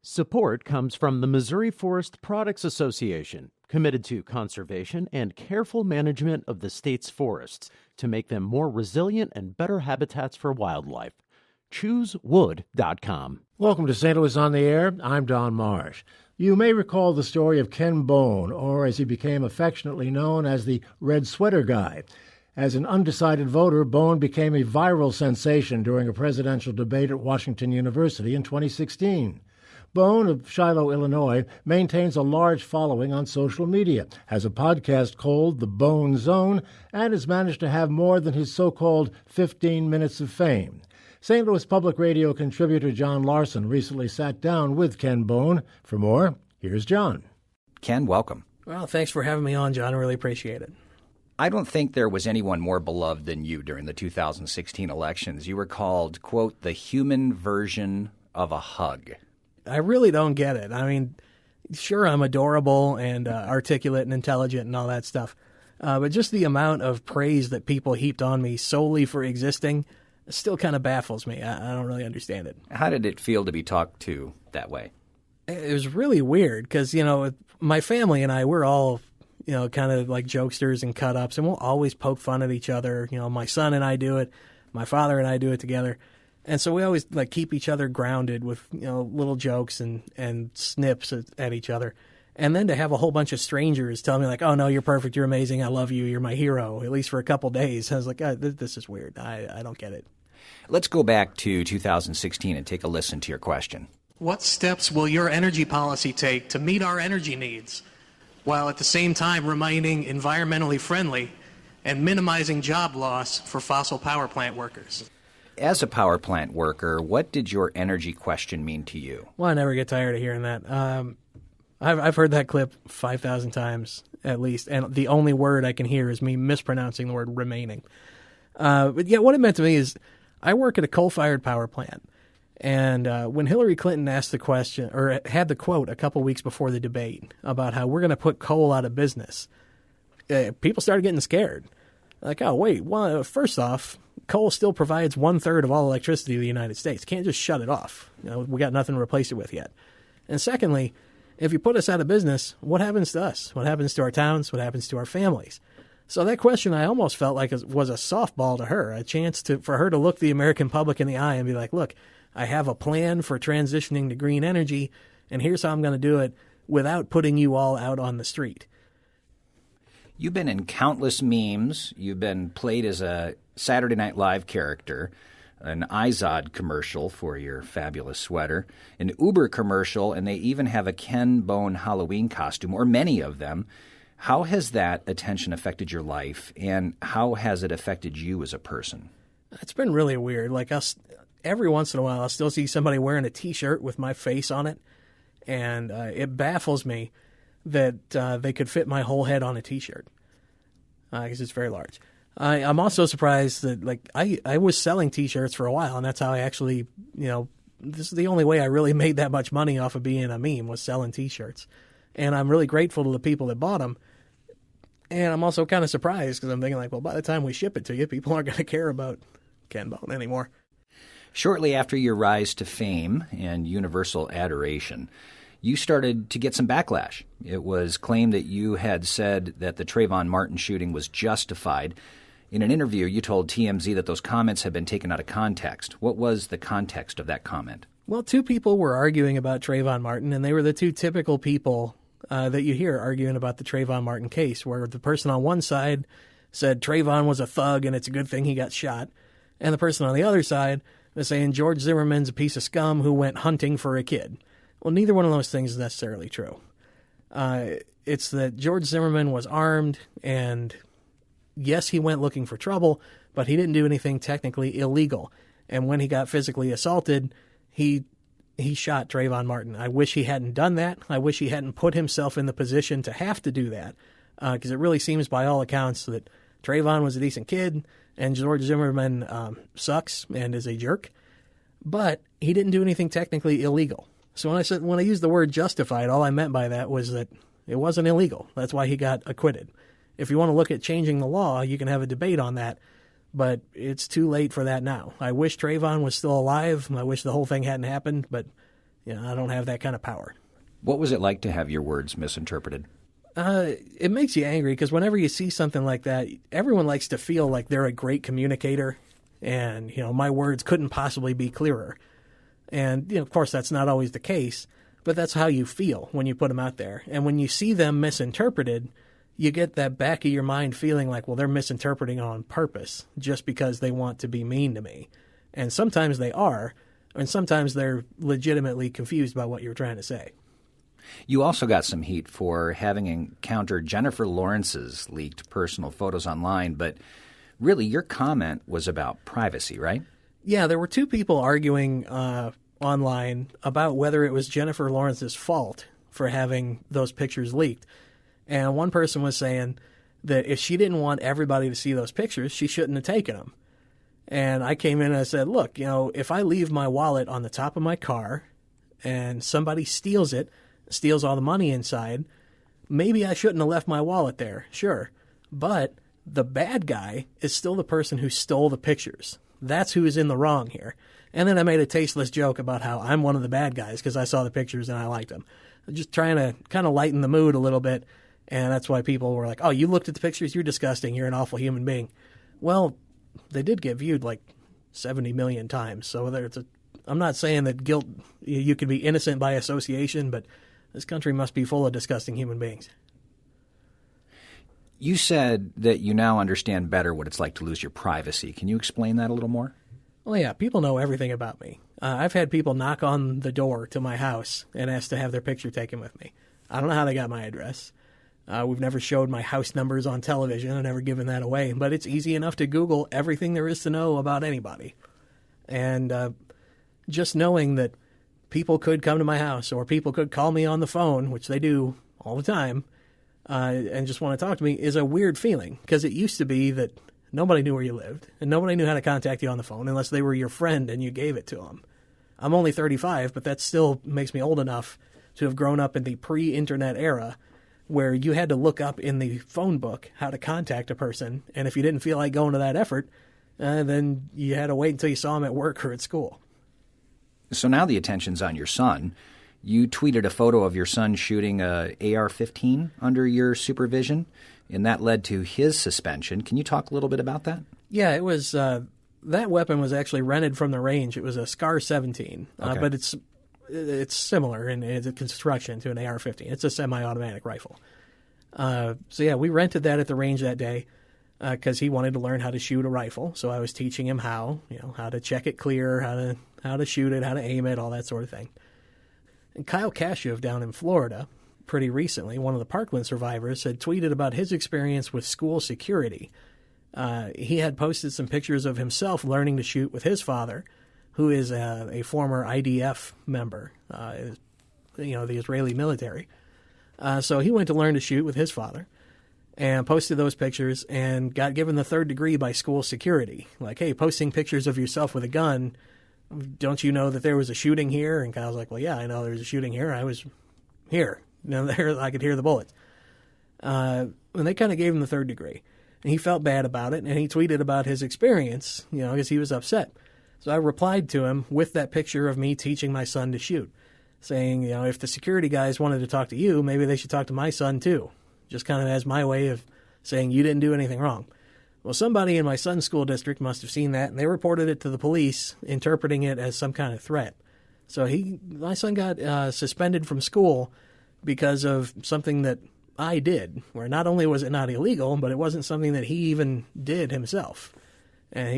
Support comes from the Missouri Forest Products Association, committed to conservation and careful management of the state's forests to make them more resilient and better habitats for wildlife. ChooseWood.com. Welcome to St. Louis on the Air. I'm Don Marsh. You may recall the story of Ken Bone, or as he became affectionately known as the Red Sweater Guy. As an undecided voter, Bone became a viral sensation during a presidential debate at Washington University in 2016. Bone of Shiloh, Illinois, maintains a large following on social media, has a podcast called The Bone Zone, and has managed to have more than his so-called 15 minutes of fame. St. Louis Public Radio contributor John Larson recently sat down with Ken Bone. For more, here's John. Ken, welcome. Well, thanks for having me on, John. I really appreciate it. I don't think there was anyone more beloved than you during the 2016 elections. You were called, quote, the human version of a hug. I really don't get it. I mean, sure, I'm adorable and articulate and intelligent and all that stuff, but just the amount of praise that people heaped on me solely for existing still kind of baffles me. I don't really understand it. How did it feel to be talked to that way? It was really weird because, my family and I, we're all, kind of like jokesters and cut-ups, and we'll always poke fun at each other. My son and I do it. My father and I do it together. And so we always keep each other grounded with, little jokes and snips at each other. And then to have a whole bunch of strangers tell me oh, no, you're perfect. You're amazing. I love you. You're my hero, at least for a couple days. I was like, this is weird. I don't get it. Let's go back to 2016 and take a listen to your question. What steps will your energy policy take to meet our energy needs while at the same time remaining environmentally friendly and minimizing job loss for fossil power plant workers? As a power plant worker, what did your energy question mean to you? Well, I never get tired of hearing that. I've heard that clip 5,000 times at least, and the only word I can hear is me mispronouncing the word remaining. But yeah, what it meant to me is I work at a coal-fired power plant, and when Hillary Clinton asked the question, or had the quote a couple weeks before the debate about how we're going to put coal out of business, people started getting scared. Oh, wait, well, first off, coal still provides 1/3 of all electricity in the United States. Can't just shut it off. We got nothing to replace it with yet. And secondly, if you put us out of business, what happens to us? What happens to our towns? What happens to our families? So that question I almost felt like was a softball to her, a chance for her to look the American public in the eye and be like, look, I have a plan for transitioning to green energy, and here's how I'm going to do it without putting you all out on the street. You've been in countless memes. You've been played as a Saturday Night Live character, an Izod commercial for your fabulous sweater, an Uber commercial, and they even have a Ken Bone Halloween costume, or many of them. How has that attention affected your life, and how has it affected you as a person? It's been really weird. Every once in a while, I'll still see somebody wearing a T-shirt with my face on it, and it baffles me that they could fit my whole head on a T-shirt because it's very large. I'm also surprised that I was selling T-shirts for a while, and that's how I actually, this is the only way I really made that much money off of being a meme was selling T-shirts. And I'm really grateful to the people that bought them. And I'm also kind of surprised because I'm thinking well, by the time we ship it to you, people aren't going to care about Ken Bone anymore. Shortly after your rise to fame and universal adoration, you started to get some backlash. It was claimed that you had said that the Trayvon Martin shooting was justified. In an interview, you told TMZ that those comments had been taken out of context. What was the context of that comment? Well, two people were arguing about Trayvon Martin, and they were the two typical people that you hear arguing about the Trayvon Martin case, where the person on one side said Trayvon was a thug and it's a good thing he got shot, and the person on the other side was saying George Zimmerman's a piece of scum who went hunting for a kid. Well, neither one of those things is necessarily true. It's that George Zimmerman was armed, and yes, he went looking for trouble, but he didn't do anything technically illegal. And when he got physically assaulted, he shot Trayvon Martin. I wish he hadn't done that. I wish he hadn't put himself in the position to have to do that, because it really seems by all accounts that Trayvon was a decent kid and George Zimmerman sucks and is a jerk. But he didn't do anything technically illegal. So when I used the word justified, all I meant by that was that it wasn't illegal. That's why he got acquitted. If you want to look at changing the law, you can have a debate on that. But it's too late for that now. I wish Trayvon was still alive. I wish the whole thing hadn't happened, but I don't have that kind of power. What was it like to have your words misinterpreted? It makes you angry because whenever you see something like that, everyone likes to feel like they're a great communicator, and my words couldn't possibly be clearer. And of course, that's not always the case, but that's how you feel when you put them out there. And when you see them misinterpreted, you get that back of your mind feeling like, well, they're misinterpreting on purpose just because they want to be mean to me. And sometimes they are, and sometimes they're legitimately confused by what you're trying to say. You also got some heat for having encountered Jennifer Lawrence's leaked personal photos online, but really your comment was about privacy, right? Yeah, there were two people arguing online about whether it was Jennifer Lawrence's fault for having those pictures leaked. And one person was saying that if she didn't want everybody to see those pictures, she shouldn't have taken them. And I came in and I said, look, if I leave my wallet on the top of my car and somebody steals it, steals all the money inside, maybe I shouldn't have left my wallet there, sure. But the bad guy is still the person who stole the pictures. That's who is in the wrong here. And then I made a tasteless joke about how I'm one of the bad guys because I saw the pictures and I liked them. Just trying to kind of lighten the mood a little bit. And that's why people were like, oh, you looked at the pictures? You're disgusting. You're an awful human being. Well, they did get viewed like 70 million times. So I'm not saying that guilt, you can be innocent by association, but this country must be full of disgusting human beings. You said that you now understand better what it's like to lose your privacy. Can you explain that a little more? Well, yeah, people know everything about me. I've had people knock on the door to my house and ask to have their picture taken with me. I don't know how they got my address. We've never showed my house numbers on television. I've never given that away. But it's easy enough to Google everything there is to know about anybody. And just knowing that people could come to my house or people could call me on the phone, which they do all the time, and just want to talk to me is a weird feeling because it used to be that nobody knew where you lived and nobody knew how to contact you on the phone unless they were your friend and you gave it to them. I'm only 35, but that still makes me old enough to have grown up in the pre-internet era where you had to look up in the phone book how to contact a person, and if you didn't feel like going to that effort, then you had to wait until you saw them at work or at school. So now the attention's on your son. You tweeted a photo of your son shooting a AR-15 under your supervision, and that led to his suspension. Can you talk a little bit about that? Yeah, it was that weapon was actually rented from the range. It was a SCAR 17, Okay. but it's similar in its construction to an AR-15. It's a semi-automatic rifle. So yeah, we rented that at the range that day because he wanted to learn how to shoot a rifle. So I was teaching him how to check it clear, how to shoot it, how to aim it, all that sort of thing. And Kyle Kashuv down in Florida, pretty recently, one of the Parkland survivors, had tweeted about his experience with school security. He had posted some pictures of himself learning to shoot with his father, who is a former IDF member, the Israeli military. So he went to learn to shoot with his father and posted those pictures and got given the 3rd degree by school security. Like, hey, posting pictures of yourself with a gun, don't you know that there was a shooting here? And Kyle's like, well, yeah, I know there was a shooting here. I was here. There I could hear the bullets. And they kind of gave him the 3rd degree. And he felt bad about it, and he tweeted about his experience, because he was upset. So I replied to him with that picture of me teaching my son to shoot, saying, if the security guys wanted to talk to you, maybe they should talk to my son too. Just kind of as my way of saying you didn't do anything wrong. Well, somebody in my son's school district must have seen that, and they reported it to the police, interpreting it as some kind of threat. So my son got suspended from school because of something that I did, where not only was it not illegal, but it wasn't something that he even did himself. And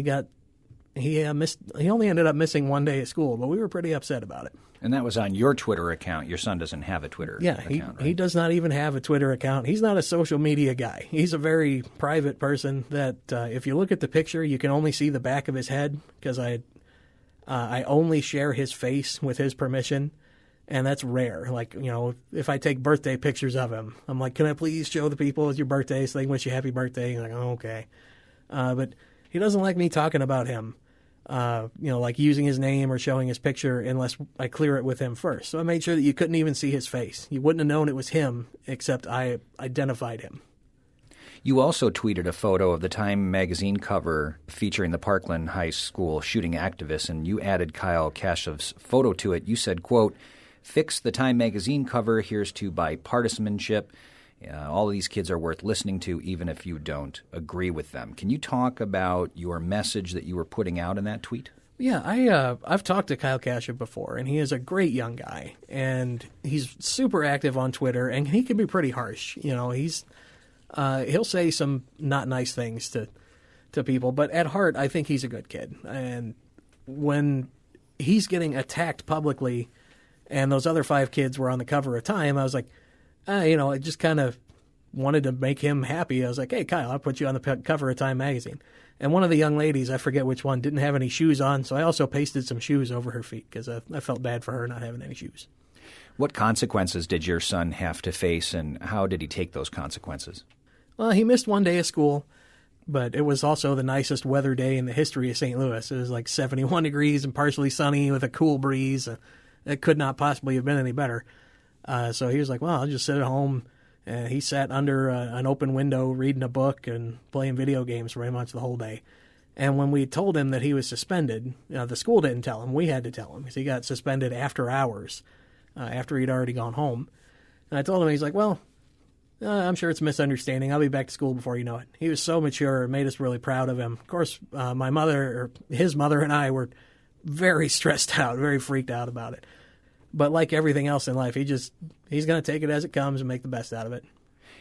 he only ended up missing one day at school, but we were pretty upset about it. And that was on your Twitter account. Your son doesn't have a Twitter account, right? He does not even have a Twitter account. He's not a social media guy. He's a very private person that if you look at the picture, you can only see the back of his head because I only share his face with his permission, and that's rare. Like, if I take birthday pictures of him, I'm like, can I please show the people it's your birthday so they can wish you happy birthday? He's like, oh, okay. But he doesn't like me talking about him. Like using his name or showing his picture unless I clear it with him first. So I made sure that you couldn't even see his face. You wouldn't have known it was him, except I identified him. You also tweeted a photo of the Time magazine cover featuring the Parkland High School shooting activists, and you added Kyle Kashuv's photo to it. You said, quote, Fix the Time magazine cover. Here's to bipartisanship. All of these kids are worth listening to, even if you don't agree with them. Can you talk about your message that you were putting out in that tweet? Yeah, I've talked to Kyle Kashup before, and he is a great young guy, and he's super active on Twitter, and he can be pretty harsh. You know, he'll say some not nice things to people, but at heart, I think he's a good kid. And when he's getting attacked publicly, and those other 5 kids were on the cover of Time, I was like, I just kind of wanted to make him happy. I was like, hey, Kyle, I'll put you on the cover of Time magazine. And one of the young ladies, I forget which one, didn't have any shoes on, so I also pasted some shoes over her feet because I felt bad for her not having any shoes. What consequences did your son have to face, and how did he take those consequences? Well, he missed one day of school, but it was also the nicest weather day in the history of St. Louis. It was like 71 degrees and partially sunny with a cool breeze. It could not possibly have been any better. So he was like, well, I'll just sit at home. And he sat under an open window reading a book and playing video games pretty much the whole day. And when we told him that he was suspended, the school didn't tell him. We had to tell him because he got suspended after hours, after he'd already gone home. And I told him, he's like, well, I'm sure it's a misunderstanding. I'll be back to school before you know it. He was so mature. It made us really proud of him. Of course, his mother and I were very stressed out, very freaked out about it. But like everything else in life, he's going to take it as it comes and make the best out of it.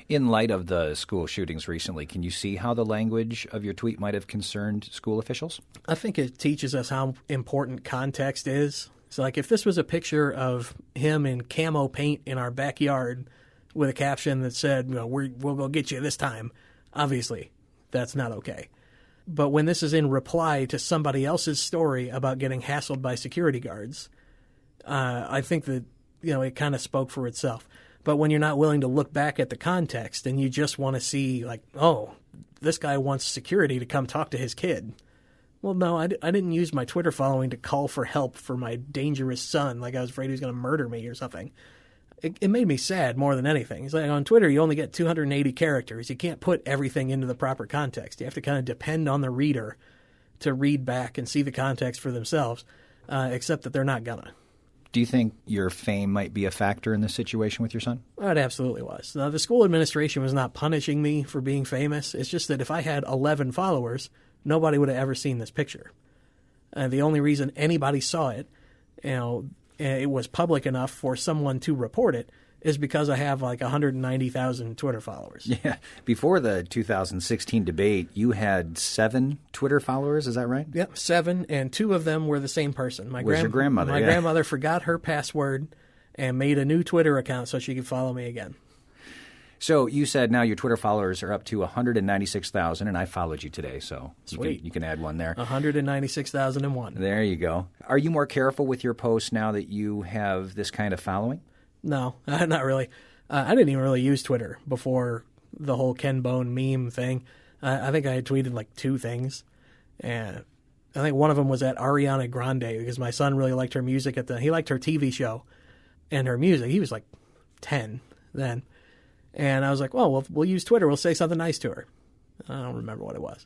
In light of the school shootings recently, can you see how the language of your tweet might have concerned school officials? I think it teaches us how important context is. So like if this was a picture of him in camo paint in our backyard with a caption that said, we'll go get you this time, obviously that's not okay. But when this is in reply to somebody else's story about getting hassled by security guards, I think that, it kind of spoke for itself. But when you're not willing to look back at the context and you just want to see like, oh, this guy wants security to come talk to his kid. Well, no, I didn't use my Twitter following to call for help for my dangerous son. Like I was afraid he was going to murder me or something. It made me sad more than anything. It's like on Twitter, you only get 280 characters. You can't put everything into the proper context. You have to kind of depend on the reader to read back and see the context for themselves, except that they're not gonna. Do you think your fame might be a factor in this situation with your son? It absolutely was. Now, the school administration was not punishing me for being famous. It's just that if I had 11 followers, nobody would have ever seen this picture. The only reason anybody saw it, it was public enough for someone to report it, is because I have like 190,000 Twitter followers. Yeah. Before the 2016 debate, you had 7 Twitter followers. Is that right? Yep, 7, and 2 of them were the same person. Where's your grandmother? My grandmother forgot her password and made a new Twitter account so she could follow me again. So you said now your Twitter followers are up to 196,000, and I followed you today, so Sweet. You can add one there. 196,001. There you go. Are you more careful with your posts now that you have this kind of following? No, not really. I didn't even really use Twitter before the whole Ken Bone meme thing. I think I had tweeted like 2 things. And I think one of them was at Ariana Grande because my son really liked her music. He liked her TV show and her music. He was like 10 then. And I was like, well, we'll use Twitter. We'll say something nice to her. I don't remember what it was.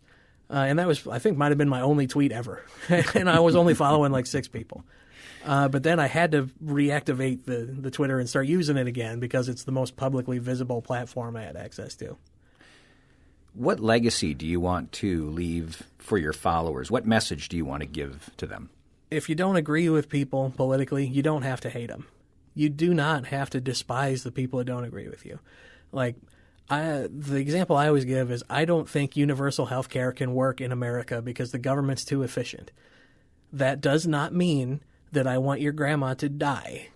And that was, I think, might have been my only tweet ever. And I was only following like 6 people. But then I had to reactivate the Twitter and start using it again because it's the most publicly visible platform I had access to. What legacy do you want to leave for your followers? What message do you want to give to them? If you don't agree with people politically, you don't have to hate them. You do not have to despise the people that don't agree with you. Like, the example I always give is I don't think universal health care can work in America because the government's too efficient. That does not mean that I want your grandma to die,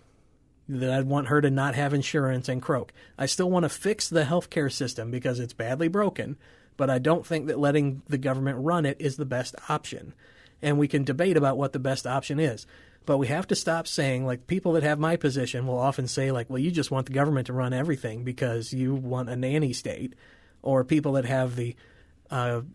that I'd want her to not have insurance and croak. I still want to fix the healthcare system because it's badly broken, but I don't think that letting the government run it is the best option. And we can debate about what the best option is. But we have to stop saying, like, people that have my position will often say, like, well, you just want the government to run everything because you want a nanny state. Or people that have the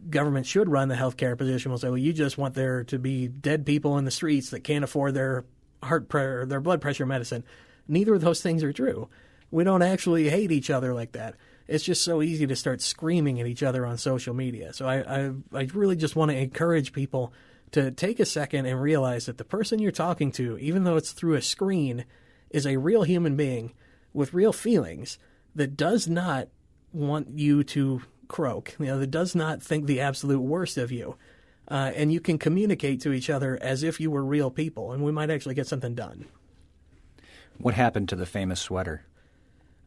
government should run the healthcare position will say, well, you just want there to be dead people in the streets that can't afford their their blood pressure medicine. Neither of those things are true. We don't actually hate each other like that. It's just so easy to start screaming at each other on social media. So I really just want to encourage people to take a second and realize that the person you're talking to, even though it's through a screen, is a real human being with real feelings that does not want you to croak, that does not think the absolute worst of you. And you can communicate to each other as if you were real people, and we might actually get something done. What happened to the famous sweater?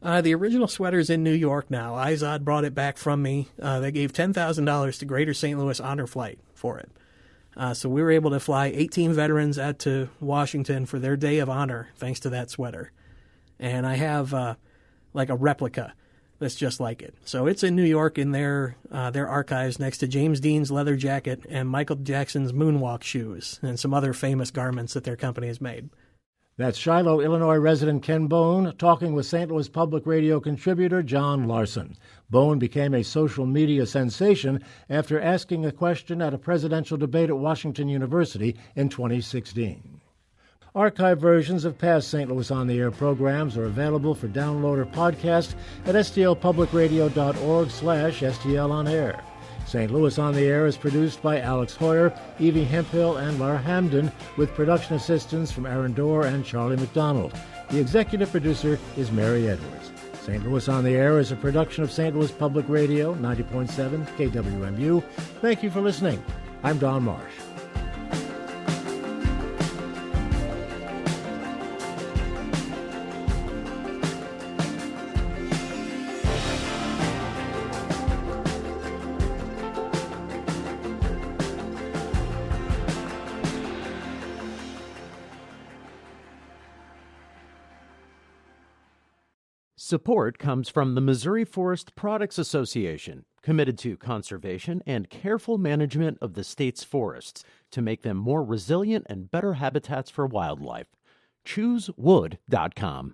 The original sweater's in New York now. Izod brought it back from me. They gave $10,000 to Greater St. Louis Honor Flight for it. So we were able to fly 18 veterans out to Washington for their Day of Honor, thanks to that sweater. And I have like a replica that's just like it. So it's in New York in their archives next to James Dean's leather jacket and Michael Jackson's moonwalk shoes and some other famous garments that their company has made. That's Shiloh, Illinois resident Ken Bone talking with St. Louis Public Radio contributor John Larson. Bone became a social media sensation after asking a question at a presidential debate at Washington University in 2016. Archive versions of past St. Louis On the Air programs are available for download or podcast at stlpublicradio.org/STLonair. St. Louis On the Air is produced by Alex Hoyer, Evie Hemphill, and Lar Hamden, with production assistance from Aaron Dorr and Charlie McDonald. The executive producer is Mary Edwards. St. Louis On the Air is a production of St. Louis Public Radio, 90.7 KWMU. Thank you for listening. I'm Don Marsh. Support comes from the Missouri Forest Products Association, committed to conservation and careful management of the state's forests to make them more resilient and better habitats for wildlife. ChooseWood.com.